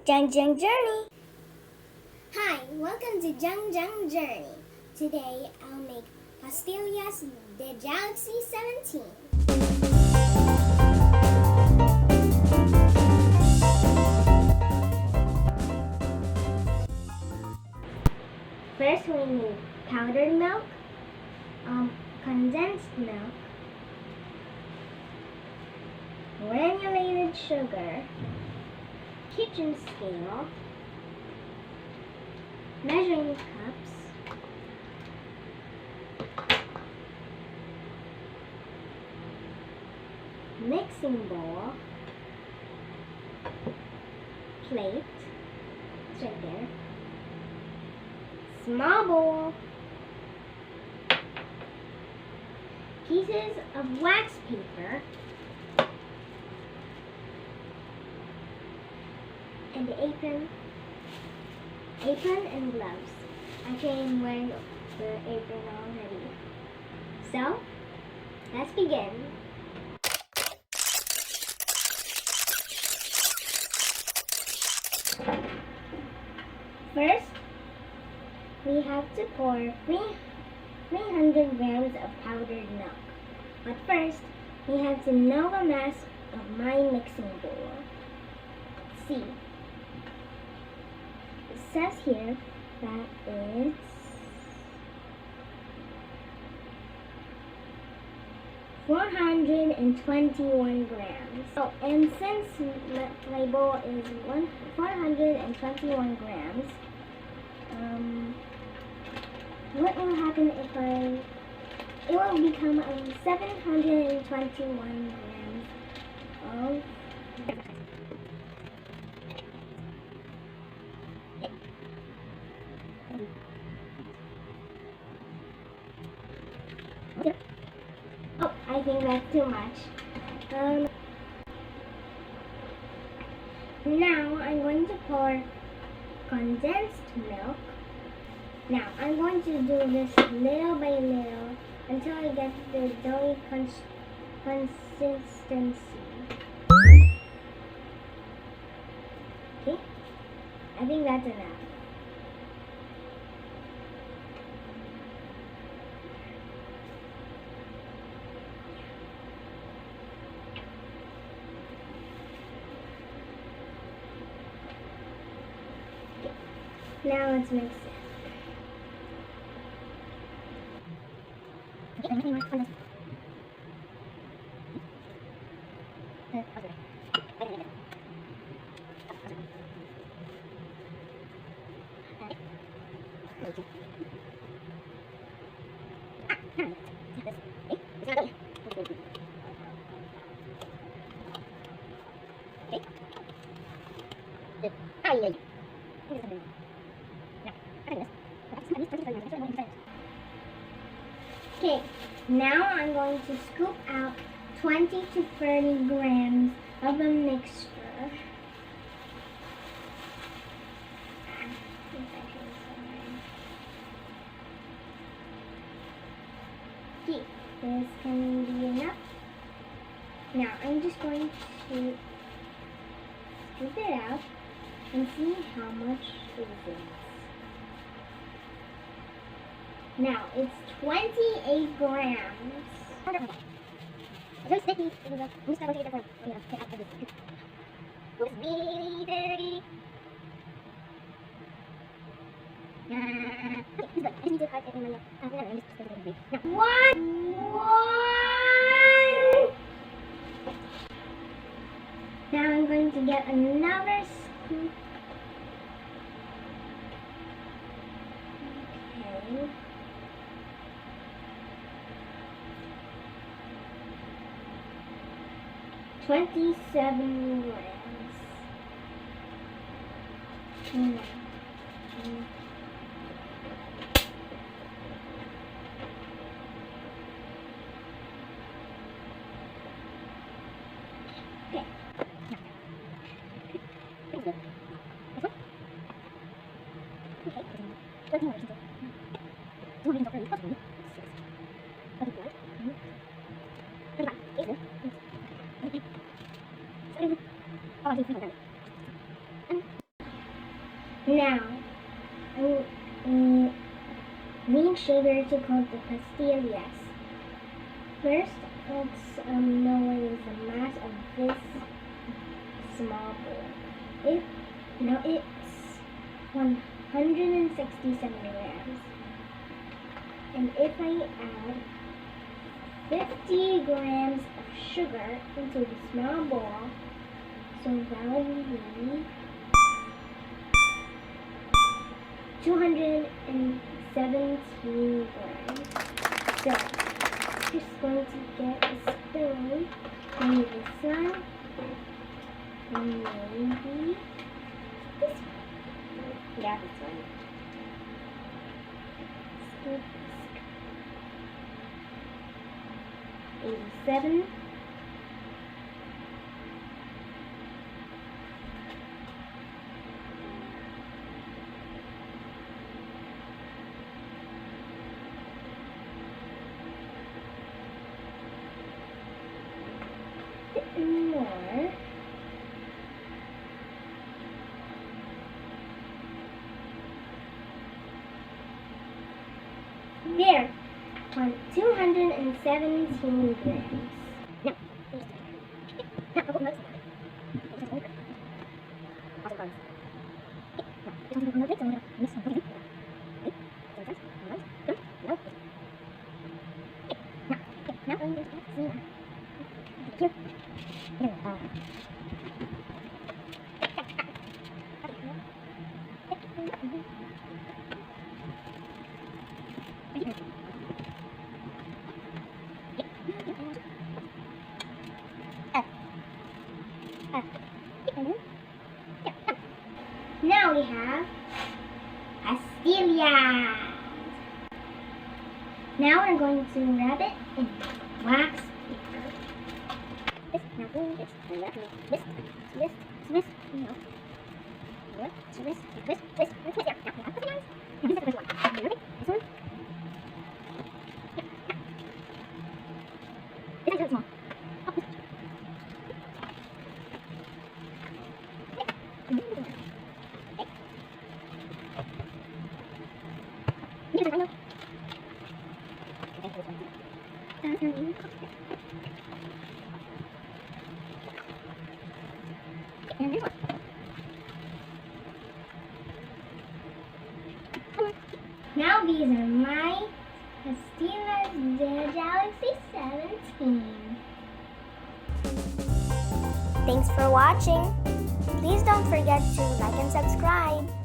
Jangjang Journey. Hi, welcome to Jangjang Journey. Today I'll make Pastillas de Jalexy 17. First we need powdered milk, condensed milk, granulated sugar, kitchen scale, measuring cups, mixing bowl, plate, it's right there, small bowl, pieces of wax paper, and the apron and gloves. Actually, I'm wearing the apron already. So, let's begin. First, we have to pour 300 grams of powdered milk. But first, we have to know the mass of my mixing bowl. Let's see. It says here that it's 421 grams. Oh, and since my bowl is 421 grams, what will happen if it will become 721 grams of oh, I think that's too much. Now I'm going to pour condensed milk. Now I'm going to do this little by little until I get the doughy consistency. Okay, I think that's enough. Now let's mix it. Okay, now I'm going to scoop out 20 to 30 grams of the mixture. Okay, this can be enough. Now I'm just going to scoop it out and see how much it is. Now it's 28 grams. It's very sticky. I'm just going to take it from it's really dirty. What? Now I'm going to get another scoop. Okay. $27 grams. Okay. Now, green sugar to coat the pastillas. First, let's know what is the mass of this small bowl. It's 167 grams. And if I add 50 grams of sugar into the small bowl, so that will be 217 grams. So, just going to get a spoon, maybe this one, and maybe this one. Yeah, this one. Scoop, 87. More. There, 217 grams. Now we have pastillas. Now we're going to wrap it in wax paper. Now these are my Pastillas de Jalexy 17. Thanks for watching. Please don't forget to like and subscribe.